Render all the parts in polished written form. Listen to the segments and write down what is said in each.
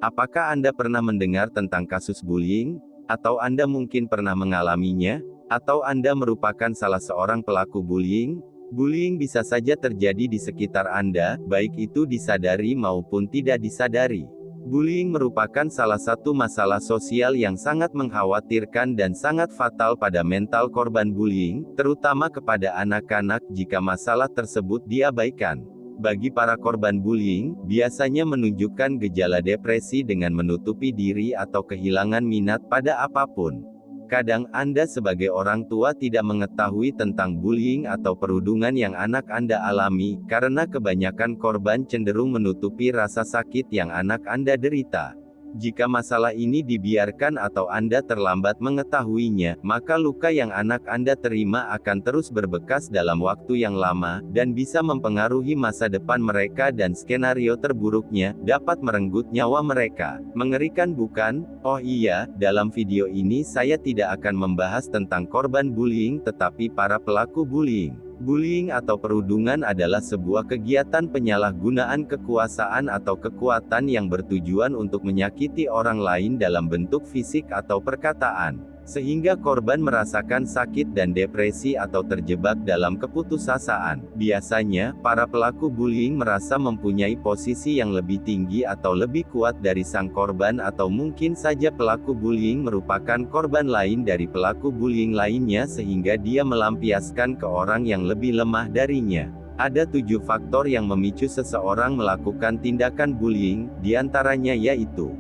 Apakah Anda pernah mendengar tentang kasus bullying? Atau Anda mungkin pernah mengalaminya? Atau Anda merupakan salah seorang pelaku bullying? Bullying bisa saja terjadi di sekitar Anda, baik itu disadari maupun tidak disadari. Bullying merupakan salah satu masalah sosial yang sangat mengkhawatirkan dan sangat fatal pada mental korban bullying, terutama kepada anak-anak jika masalah tersebut diabaikan. Bagi para korban bullying, biasanya menunjukkan gejala depresi dengan menutupi diri atau kehilangan minat pada apapun. Kadang Anda sebagai orang tua tidak mengetahui tentang bullying atau perundungan yang anak Anda alami, karena kebanyakan korban cenderung menutupi rasa sakit yang anak Anda derita. Jika masalah ini dibiarkan atau Anda terlambat mengetahuinya, maka luka yang anak Anda terima akan terus berbekas dalam waktu yang lama, dan bisa mempengaruhi masa depan mereka dan skenario terburuknya, dapat merenggut nyawa mereka. Mengerikan bukan? Oh iya, dalam video ini saya tidak akan membahas tentang korban bullying tetapi para pelaku bullying. Bullying atau perundungan adalah sebuah kegiatan penyalahgunaan kekuasaan atau kekuatan yang bertujuan untuk menyakiti orang lain dalam bentuk fisik atau perkataan, sehingga korban merasakan sakit dan depresi atau terjebak dalam keputusasaan. Biasanya, para pelaku bullying merasa mempunyai posisi yang lebih tinggi atau lebih kuat dari sang korban atau mungkin saja pelaku bullying merupakan korban lain dari pelaku bullying lainnya sehingga dia melampiaskan ke orang yang lebih lemah darinya. Ada 7 faktor yang memicu seseorang melakukan tindakan bullying, diantaranya yaitu: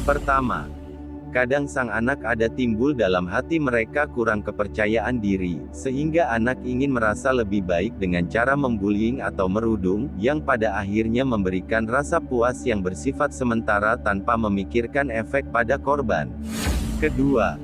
pertama, kadang sang anak ada timbul dalam hati mereka kurang kepercayaan diri, sehingga anak ingin merasa lebih baik dengan cara membullying atau merudung, yang pada akhirnya memberikan rasa puas yang bersifat sementara tanpa memikirkan efek pada korban. Kedua,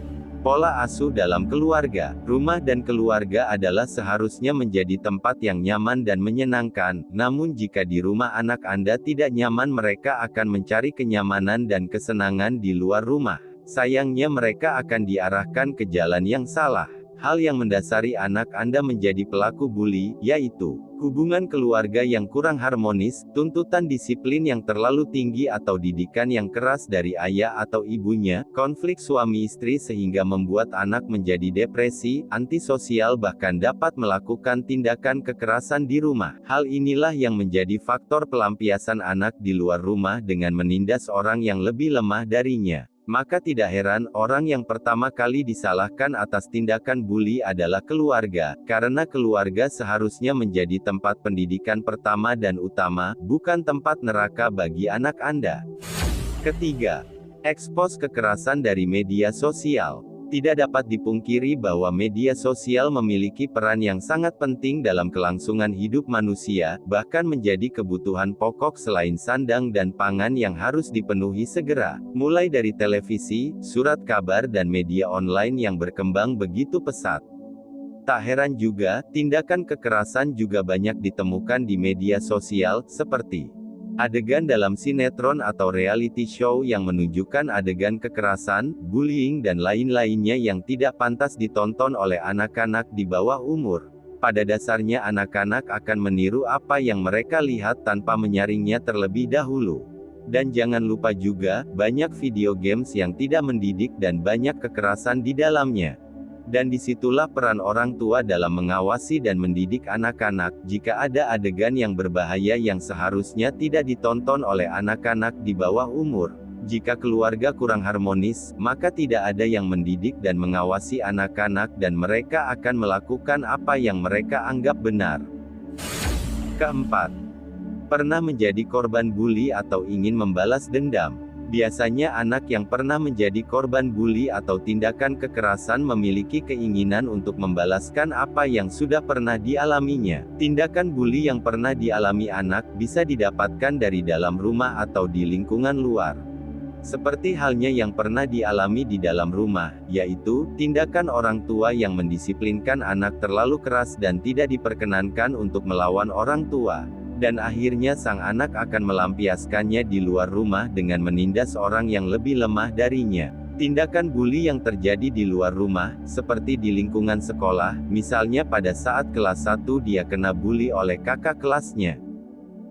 pola asuh dalam keluarga. Rumah dan keluarga adalah seharusnya menjadi tempat yang nyaman dan menyenangkan, namun jika di rumah anak Anda tidak nyaman, mereka akan mencari kenyamanan dan kesenangan di luar rumah. Sayangnya mereka akan diarahkan ke jalan yang salah. Hal yang mendasari anak Anda menjadi pelaku bully, yaitu hubungan keluarga yang kurang harmonis, tuntutan disiplin yang terlalu tinggi atau didikan yang keras dari ayah atau ibunya, konflik suami istri sehingga membuat anak menjadi depresi, antisosial bahkan dapat melakukan tindakan kekerasan di rumah. Hal inilah yang menjadi faktor pelampiasan anak di luar rumah dengan menindas orang yang lebih lemah darinya. Maka tidak heran, orang yang pertama kali disalahkan atas tindakan bully adalah keluarga, karena keluarga seharusnya menjadi tempat pendidikan pertama dan utama, bukan tempat neraka bagi anak Anda. Ketiga, ekspos kekerasan dari media sosial. Tidak dapat dipungkiri bahwa media sosial memiliki peran yang sangat penting dalam kelangsungan hidup manusia, bahkan menjadi kebutuhan pokok selain sandang dan pangan yang harus dipenuhi segera. Mulai dari televisi, surat kabar dan media online yang berkembang begitu pesat. Tak heran juga, tindakan kekerasan juga banyak ditemukan di media sosial, seperti adegan dalam sinetron atau reality show yang menunjukkan adegan kekerasan, bullying dan lain-lainnya yang tidak pantas ditonton oleh anak-anak di bawah umur. Pada dasarnya anak-anak akan meniru apa yang mereka lihat tanpa menyaringnya terlebih dahulu. Dan jangan lupa juga, banyak video games yang tidak mendidik dan banyak kekerasan di dalamnya. Dan disitulah peran orang tua dalam mengawasi dan mendidik anak-anak, jika ada adegan yang berbahaya yang seharusnya tidak ditonton oleh anak-anak di bawah umur. Jika keluarga kurang harmonis, maka tidak ada yang mendidik dan mengawasi anak-anak dan mereka akan melakukan apa yang mereka anggap benar. Keempat, pernah menjadi korban bully atau ingin membalas dendam. Biasanya anak yang pernah menjadi korban bully atau tindakan kekerasan memiliki keinginan untuk membalaskan apa yang sudah pernah dialaminya. Tindakan bully yang pernah dialami anak bisa didapatkan dari dalam rumah atau di lingkungan luar. Seperti halnya yang pernah dialami di dalam rumah, yaitu tindakan orang tua yang mendisiplinkan anak terlalu keras dan tidak diperkenankan untuk melawan orang tua. Dan akhirnya sang anak akan melampiaskannya di luar rumah dengan menindas orang yang lebih lemah darinya. Tindakan bully yang terjadi di luar rumah, seperti di lingkungan sekolah, misalnya pada saat kelas 1 dia kena bully oleh kakak kelasnya.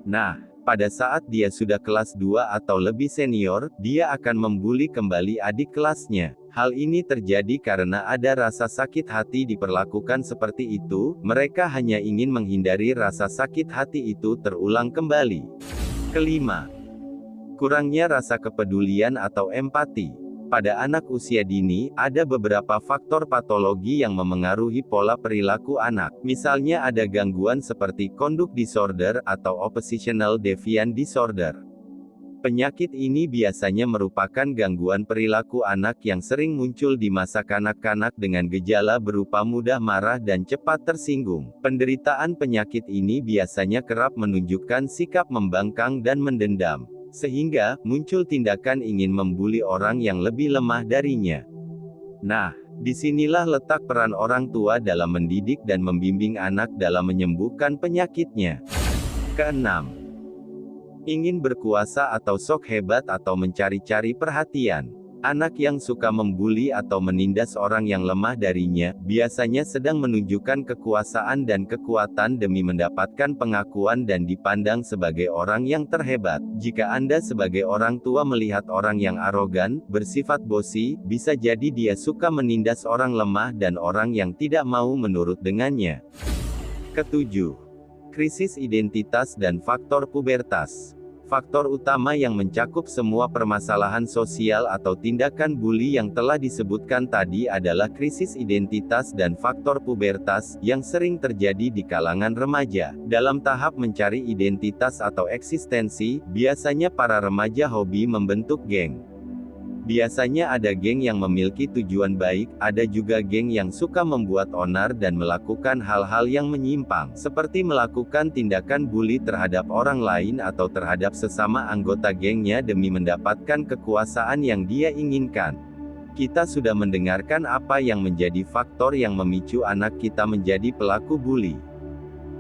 Nah, Pada saat dia sudah kelas 2 atau lebih senior, dia akan membuli kembali adik kelasnya. Hal ini terjadi karena ada rasa sakit hati diperlakukan seperti itu, mereka hanya ingin menghindari rasa sakit hati itu terulang kembali. Kelima, kurangnya rasa kepedulian atau empati. Pada anak usia dini, ada beberapa faktor patologi yang memengaruhi pola perilaku anak. Misalnya ada gangguan seperti conduct disorder atau oppositional deviant disorder. Penyakit ini biasanya merupakan gangguan perilaku anak yang sering muncul di masa kanak-kanak dengan gejala berupa mudah marah dan cepat tersinggung. Penderitaan penyakit ini biasanya kerap menunjukkan sikap membangkang dan mendendam, sehingga muncul tindakan ingin membuli orang yang lebih lemah darinya. Nah, disinilah letak peran orang tua dalam mendidik dan membimbing anak dalam menyembuhkan penyakitnya. Keenam, ingin berkuasa atau sok hebat atau mencari-cari perhatian. Anak yang suka membuli atau menindas orang yang lemah darinya, biasanya sedang menunjukkan kekuasaan dan kekuatan demi mendapatkan pengakuan dan dipandang sebagai orang yang terhebat. Jika Anda sebagai orang tua melihat orang yang arogan, bersifat bosi, bisa jadi dia suka menindas orang lemah dan orang yang tidak mau menurut dengannya. Ketujuh, krisis identitas dan faktor pubertas. Faktor utama yang mencakup semua permasalahan sosial atau tindakan bully yang telah disebutkan tadi adalah krisis identitas dan faktor pubertas, yang sering terjadi di kalangan remaja. Dalam tahap mencari identitas atau eksistensi, biasanya para remaja hobi membentuk geng. Biasanya ada geng yang memiliki tujuan baik, ada juga geng yang suka membuat onar dan melakukan hal-hal yang menyimpang, seperti melakukan tindakan bully terhadap orang lain atau terhadap sesama anggota gengnya demi mendapatkan kekuasaan yang dia inginkan. Kita sudah mendengarkan apa yang menjadi faktor yang memicu anak kita menjadi pelaku bully.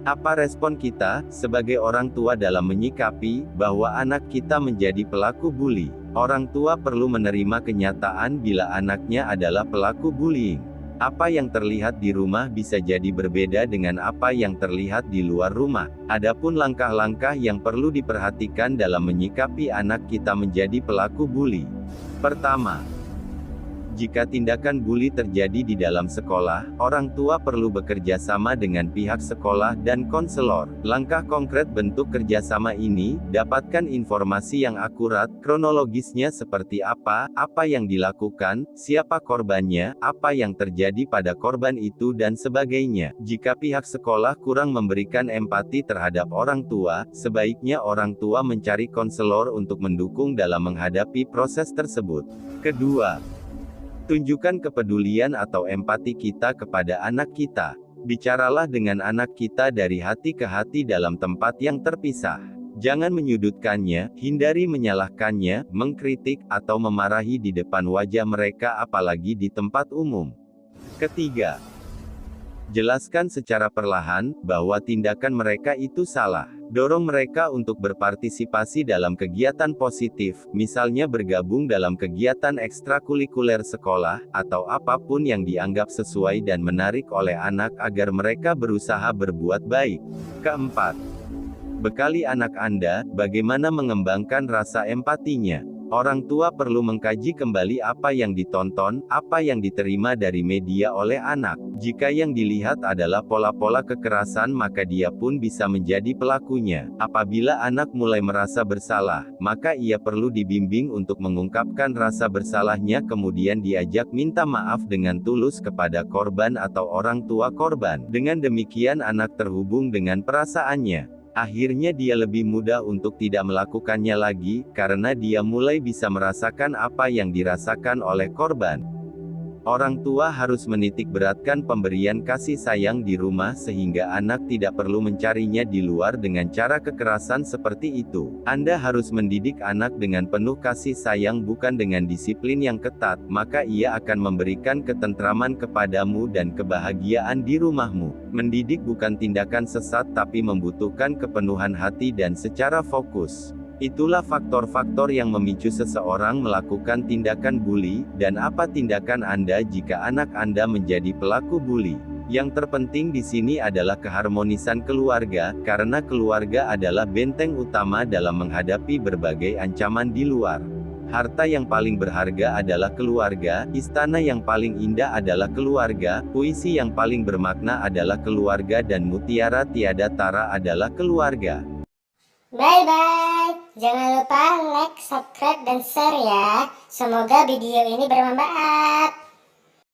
Apa respon kita, sebagai orang tua dalam menyikapi, bahwa anak kita menjadi pelaku bully? Orang tua perlu menerima kenyataan bila anaknya adalah pelaku bullying. Apa yang terlihat di rumah bisa jadi berbeda dengan apa yang terlihat di luar rumah. Adapun langkah-langkah yang perlu diperhatikan dalam menyikapi anak kita menjadi pelaku bully. Pertama, jika tindakan bully terjadi di dalam sekolah, orang tua perlu bekerja sama dengan pihak sekolah dan konselor. Langkah konkret bentuk kerjasama ini, dapatkan informasi yang akurat, kronologisnya seperti apa yang dilakukan, siapa korbannya, apa yang terjadi pada korban itu dan sebagainya. Jika pihak sekolah kurang memberikan empati terhadap orang tua, sebaiknya orang tua mencari konselor untuk mendukung dalam menghadapi proses tersebut. Kedua, tunjukkan kepedulian atau empati kita kepada anak kita. Bicaralah dengan anak kita dari hati ke hati dalam tempat yang terpisah. Jangan menyudutkannya, hindari menyalahkannya, mengkritik, atau memarahi di depan wajah mereka apalagi di tempat umum. Ketiga, jelaskan secara perlahan, bahwa tindakan mereka itu salah. Dorong mereka untuk berpartisipasi dalam kegiatan positif, misalnya bergabung dalam kegiatan ekstrakurikuler sekolah, atau apapun yang dianggap sesuai dan menarik oleh anak agar mereka berusaha berbuat baik. Keempat, bekali anak Anda, bagaimana mengembangkan rasa empatinya. Orang tua perlu mengkaji kembali apa yang ditonton, apa yang diterima dari media oleh anak. Jika yang dilihat adalah pola-pola kekerasan, maka dia pun bisa menjadi pelakunya. Apabila anak mulai merasa bersalah, maka ia perlu dibimbing untuk mengungkapkan rasa bersalahnya, kemudian diajak minta maaf dengan tulus kepada korban atau orang tua korban. Dengan demikian anak terhubung dengan perasaannya. Akhirnya dia lebih mudah untuk tidak melakukannya lagi, karena dia mulai bisa merasakan apa yang dirasakan oleh korban. Orang tua harus menitik beratkan pemberian kasih sayang di rumah sehingga anak tidak perlu mencarinya di luar dengan cara kekerasan seperti itu. Anda harus mendidik anak dengan penuh kasih sayang bukan dengan disiplin yang ketat, maka ia akan memberikan ketentraman kepadamu dan kebahagiaan di rumahmu. Mendidik bukan tindakan sesat tapi membutuhkan kepenuhan hati dan secara fokus. Itulah faktor-faktor yang memicu seseorang melakukan tindakan bully, dan apa tindakan Anda jika anak Anda menjadi pelaku bully. Yang terpenting di sini adalah keharmonisan keluarga, karena keluarga adalah benteng utama dalam menghadapi berbagai ancaman di luar. Harta yang paling berharga adalah keluarga, istana yang paling indah adalah keluarga, puisi yang paling bermakna adalah keluarga dan mutiara tiada tara adalah keluarga. Bye-bye. Jangan lupa like, subscribe, dan share ya. Semoga video ini bermanfaat.